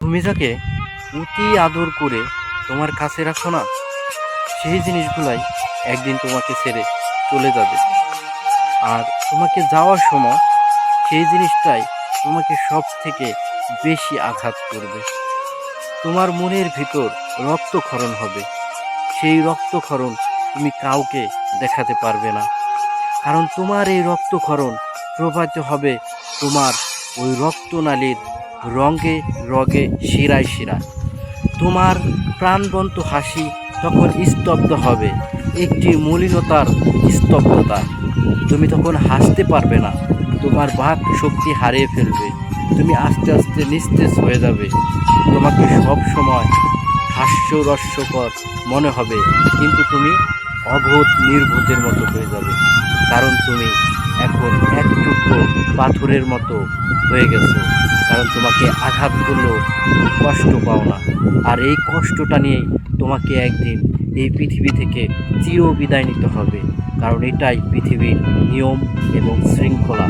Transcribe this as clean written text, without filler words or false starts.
তুমি যাকে অতি আদর করে তোমার কাছে রাখো না, সেই জিনিসগুলাই একদিন তোমাকে ছেড়ে চলে যাবে। আর তোমাকে যাওয়ার সময় সেই জিনিসটাই তোমাকে সব থেকে বেশি আঘাত করবে। তোমার মনের ভিতর রক্তক্ষরণ হবে। সেই রক্তক্ষরণ তুমি কাউকে দেখাতে পারবে না, কারণ তোমার এই রক্তক্ষরণ প্রবাহিত হবে তোমার ওই রক্তনালীর রঙে রগে শিরায় শিরায়। তোমার প্রাণবন্ত হাসি তখন স্তব্ধ হবে, একটি মলিনতার স্তব্ধতা। তুমি তখন হাসতে পারবে না, তোমার বাক শক্তি হারিয়ে ফেলবে, তুমি আস্তে আস্তে নিস্তেজ হয়ে যাবে। তোমাকে সব সময় হাস্যরস্যকর মনে হবে, কিন্তু তুমি অবোধ নির্বোধের মতো হয়ে যাবে, কারণ তুমি এখন এক টুকরো পাথরের মতো হয়ে গেছো। কারণ তোমাকে আঘাত করলেও তুমি কষ্ট পাও না, আর এই কষ্টটা নিয়েই তোমাকে একদিন এই পৃথিবী থেকে চির বিদায় নিতে হবে, কারণ এটাই পৃথিবীর নিয়ম এবং শৃঙ্খলা।